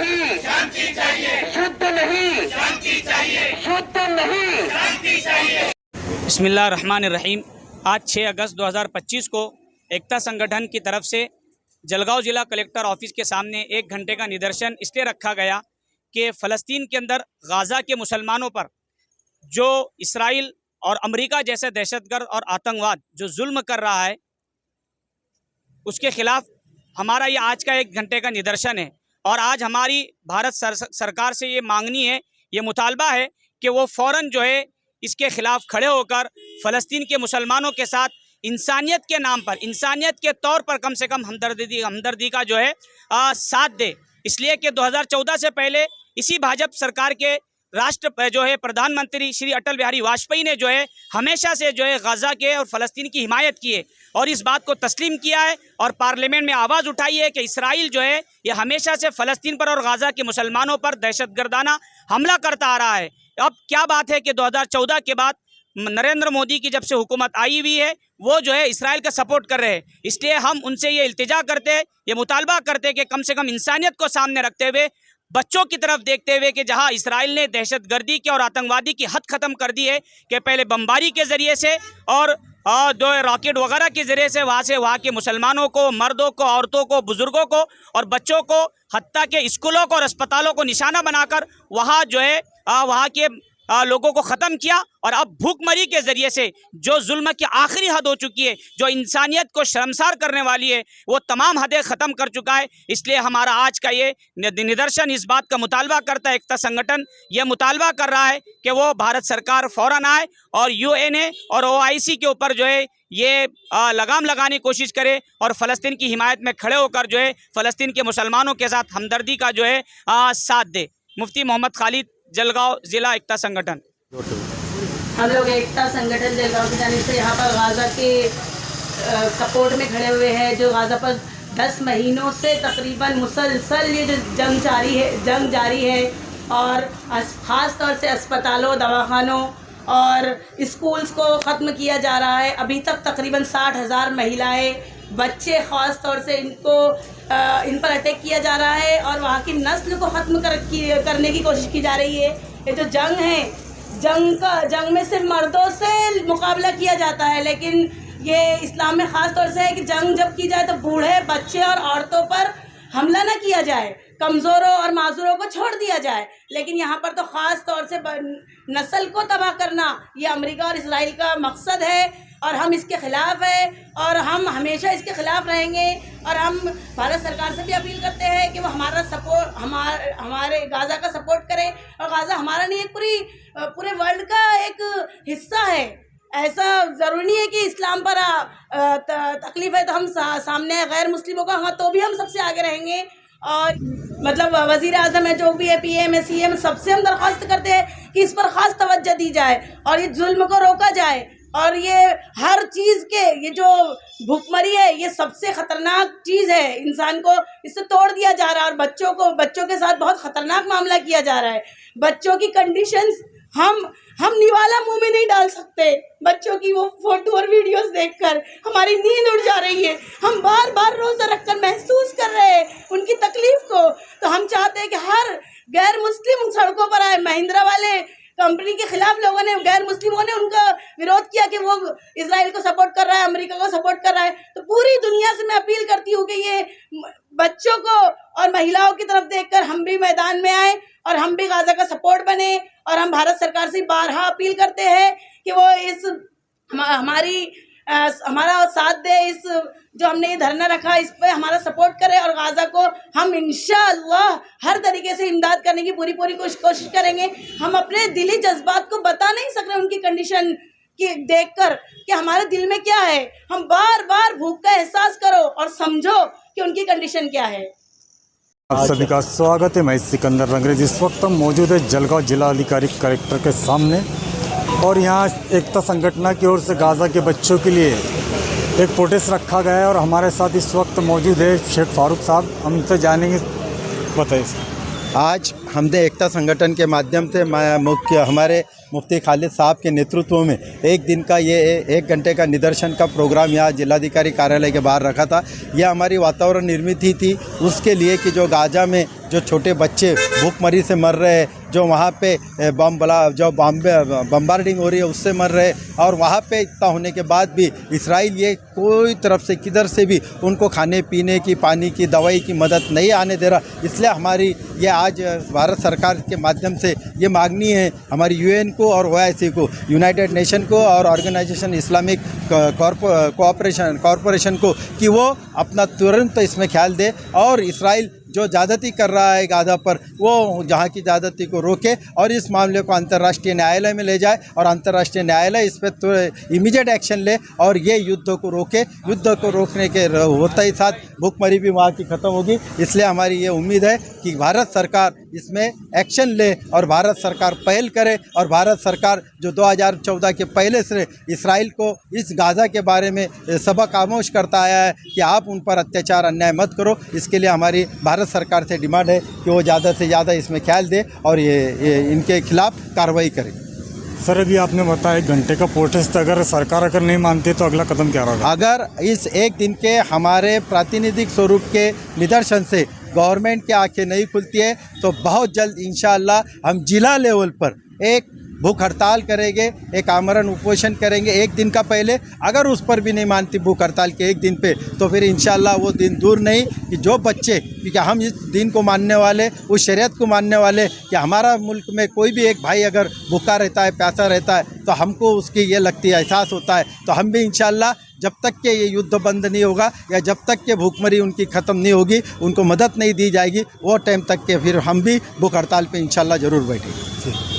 नहीं, शांति चाहिए। युद्ध नहीं, शांति चाहिए। युद्ध नहीं, शांति चाहिए। बिस्मिल्लाहिर्रहमानिर्रहीम। आज 6 अगस्त 2025 को एकता संगठन की तरफ से जलगांव जिला कलेक्टर ऑफिस के सामने 1 घंटे का निदर्शन इसलिए रखा गया कि फ़लस्तीन के अंदर गाज़ा के मुसलमानों पर जो इसराइल और अमेरिका जैसे दहशतगर्द और आतंकवाद जो जुल्म कर रहा है, उसके ख़िलाफ़ हमारा ये आज का 1 घंटे का निदर्शन है। और आज हमारी भारत सरकार से ये मांगनी है, ये मुतालबा है कि वो फ़ौरन जो है इसके ख़िलाफ़ खड़े होकर फ़लस्तीन के मुसलमानों के साथ इंसानियत के नाम पर, इंसानियत के तौर पर कम से कम हमदर्दी का जो है साथ दे। इसलिए कि 2014 से पहले इसी भाजपा सरकार के जो है प्रधानमंत्री श्री अटल बिहारी वाजपेयी ने जो है हमेशा से जो है गाज़ा के और फ़लस्तीन की हिमायत की है और इस बात को तस्लीम किया है और पार्लियामेंट में आवाज़ उठाई है कि इसराइल जो है ये हमेशा से फ़लस्तीन पर और गाज़ा के मुसलमानों पर दहशतगर्दाना हमला करता आ रहा है। अब क्या बात है कि 2014 के बाद नरेंद्र मोदी की जब से हुकूमत आई हुई है वो जो है इसराइल का सपोर्ट कर रहे हैं। इसलिए हम उनसे ये इल्तिजा करते हैं, ये मुतालबा करते हैं कि कम से कम इंसानियत को सामने रखते हुए, बच्चों की तरफ देखते हुए कि जहां इसराइल ने दहशतगर्दी की और आतंकवादी की हद ख़त्म कर दी है कि पहले बमबारी के ज़रिए से और जो रॉकेट वगैरह के ज़रिए से वहाँ के मुसलमानों को, मर्दों को, औरतों को, बुज़ुर्गों को और बच्चों को, हत्ता के स्कूलों को और अस्पतालों को निशाना बनाकर वहाँ जो है वहाँ के लोगों को ख़त्म किया। और अब भूखमरी के ज़रिए से जो जुल्म की आखिरी हद हो चुकी है, जो इंसानियत को शर्मसार करने वाली है, वो तमाम हदें ख़त्म कर चुका है। इसलिए हमारा आज का ये निदर्शन इस बात का मुतालबा करता है, एकता संगठन ये मुतालबा कर रहा है कि वो भारत सरकार फ़ौरन आए और UN और OIC के ऊपर जो है ये लगाम लगाने की कोशिश करे और फ़लस्तीन की हिमायत में खड़े होकर जो है फ़लस्तीन के मुसलमानों के साथ हमदर्दी का जो है साथ दे। मुफ्ती मोहम्मद खालिद, जलगांव जिला एकता संगठन। हम लोग एकता संगठन जलगांव की जानिब से यहाँ पर गाज़ा के सपोर्ट में खड़े हुए हैं। जो गाज़ा पर 10 महीनों से तकरीबन मुसलसल ये जो जंग जारी है और ख़ास तौर से अस्पतालों, दवाखानों और स्कूल्स को ख़त्म किया जा रहा है। अभी तक तकरीबन 60,000 महिलाएं, बच्चे ख़ास तौर से इन पर अटैक किया जा रहा है और वहाँ की नस्ल को ख़त्म करने की कोशिश की जा रही है। ये जो जंग है, जंग में सिर्फ मर्दों से मुकाबला किया जाता है, लेकिन ये इस्लाम में ख़ास तौर से है कि जंग जब की जाए तो बूढ़े, बच्चे और औरतों पर हमला ना किया जाए, कमज़ोरों और माजूरों को छोड़ दिया जाए। लेकिन यहाँ पर तो ख़ास तौर से नस्ल को तबाह करना ये अमेरिका और इसराइल का मकसद है और हम इसके ख़िलाफ़ है और हम हमेशा इसके ख़िलाफ़ रहेंगे। और हम भारत सरकार से भी अपील करते हैं कि वो हमारा सपोर्ट, हमारे गाज़ा का सपोर्ट करें। और गाज़ा हमारा नहीं, एक पूरे वर्ल्ड का एक हिस्सा है। ऐसा ज़रूरी नहीं है कि इस्लाम पर तकलीफ़ है तो हम सामने गैर मुस्लिमों का तो भी हम सबसे आगे रहेंगे। और मतलब वज़ीर आज़म है, जो भी है, PM है, CM, सबसे हम दरख्वास्त करते हैं कि इस पर ख़ास तवज्जो दी जाए और ये जुल्म को रोका जाए। और ये हर चीज़ के, ये जो भूखमरी है ये सबसे ख़तरनाक चीज़ है, इंसान को इससे तोड़ दिया जा रहा है। और बच्चों के साथ बहुत ख़तरनाक मामला किया जा रहा है। बच्चों की कंडीशंस हम निवाला मुंह में नहीं डाल सकते। बच्चों की वो फोटो और वीडियोस देखकर हमारी नींद उड़ जा रही है। हम बार बार रोज़ा रखकर महसूस कर रहे हैं उनकी तकलीफ़ को। तो हम चाहते हैं कि हर गैर मुस्लिम सड़कों पर आए। महिंद्रा वाले कंपनी के खिलाफ लोगों ने, गैर मुस्लिमों ने उनका विरोध किया कि वो इजराइल को सपोर्ट कर रहा है, अमेरिका को सपोर्ट कर रहा है। तो पूरी दुनिया से मैं अपील करती हूँ कि ये बच्चों को और महिलाओं की तरफ देखकर हम भी मैदान में आए और हम भी गाज़ा का सपोर्ट बने। और हम भारत सरकार से बारहा अपील करते हैं कि वो हमारा साथ दे, इस जो हमने ये धरना रखा इस पे हमारा सपोर्ट करे और गाज़ा को हम इंशाअल्लाह हर तरीके से इमदाद करने की पूरी कोशिश करेंगे। हम अपने दिली जज्बात को बता नहीं सक रहे उनकी कंडीशन की देखकर कि हमारे दिल में क्या है। हम बार बार भूख का एहसास करो और समझो कि उनकी कंडीशन क्या है। आप सभी का स्वागत है। मैं सिकंदर रंगरेज। इस वक्त हम मौजूद है जलगांव जिला अधिकारी कलेक्टर के सामने और यहाँ एकता संगठन की ओर से गाज़ा के बच्चों के लिए एक प्रोटेस्ट रखा गया है और हमारे साथ इस वक्त मौजूद है शेख फारूक साहब। हमसे जानेंगे, बताइए सर। आज हमने एकता संगठन के माध्यम से हमारे मुफ्ती खालिद साहब के नेतृत्व में एक दिन का ये 1 घंटे का निदर्शन का प्रोग्राम यहाँ जिलाधिकारी कार्यालय के बाहर रखा था। यह हमारी वातावरण निर्मित ही थी उसके लिए कि जो गाज़ा में जो छोटे बच्चे भूखमरी से मर रहे हैं, जो वहाँ पे बम्बार्डिंग हो रही है उससे मर रहे, और वहाँ पे इतना होने के बाद भी इसराइल ये कोई तरफ से किधर से भी उनको खाने पीने की, पानी की, दवाई की मदद नहीं आने दे रहा। इसलिए हमारी ये आज भारत सरकार के माध्यम से ये मांगनी है हमारी यूएन को और OIC को, यूनाइटेड नेशन को और ऑर्गेनाइजेशन इस्लामिक कॉरपोरेशन को कि वो अपना तुरंत इसमें ख्याल दे और इसराइल जो ज़्यादती कर रहा है गाज़ा पर वो जहाँ की ज़्यादती को रोके और इस मामले को अंतर्राष्ट्रीय न्यायालय में ले जाए और अंतर्राष्ट्रीय न्यायालय इस पर तो इमीडिएट एक्शन ले और ये युद्ध को रोके। युद्ध को रोकने के होते ही साथ भूखमरी भी वहाँ की ख़त्म होगी। इसलिए हमारी ये उम्मीद है कि भारत सरकार इसमें एक्शन ले और भारत सरकार पहल करे और भारत सरकार जो 2014 के पहले से इसराइल को इस गाज़ा के बारे में सबक आमोश करता आया है कि आप उन पर अत्याचार अन्याय मत करो। इसके लिए हमारी भारत सरकार से डिमांड है कि वो ज़्यादा से ज़्यादा इसमें ख्याल दे और ये इनके खिलाफ कार्रवाई करे। सर अभी आपने बताया 1 घंटे का प्रोटेस्ट, अगर सरकार नहीं मानती तो अगला कदम क्या होगा? अगर इस एक दिन के हमारे प्रातिनिधिक स्वरूप के निदर्शन से गवर्नमेंट की आंखें नहीं खुलती है तो बहुत जल्द इंशाअल्लाह हम जिला लेवल पर एक भूख हड़ताल करेंगे, एक आमरण उपोषण करेंगे 1 दिन का पहले। अगर उस पर भी नहीं मानती भूख हड़ताल के 1 दिन पे तो फिर इंशाअल्लाह वो दिन दूर नहीं कि जो बच्चे, क्योंकि हम इस दिन को मानने वाले, उस शरीयत को मानने वाले कि हमारा मुल्क में कोई भी एक भाई अगर भूखा रहता है, प्यासा रहता है तो हमको उसकी ये लगती है, एहसास होता है। तो हम भी इंशाअल्लाह जब तक के ये युद्ध बंद नहीं होगा या जब तक के भूखमरी उनकी ख़त्म नहीं होगी, उनको मदद नहीं दी जाएगी, वो टाइम तक के फिर हम भी भूख हड़ताल पे इंशाअल्लाह ज़रूर बैठेंगे।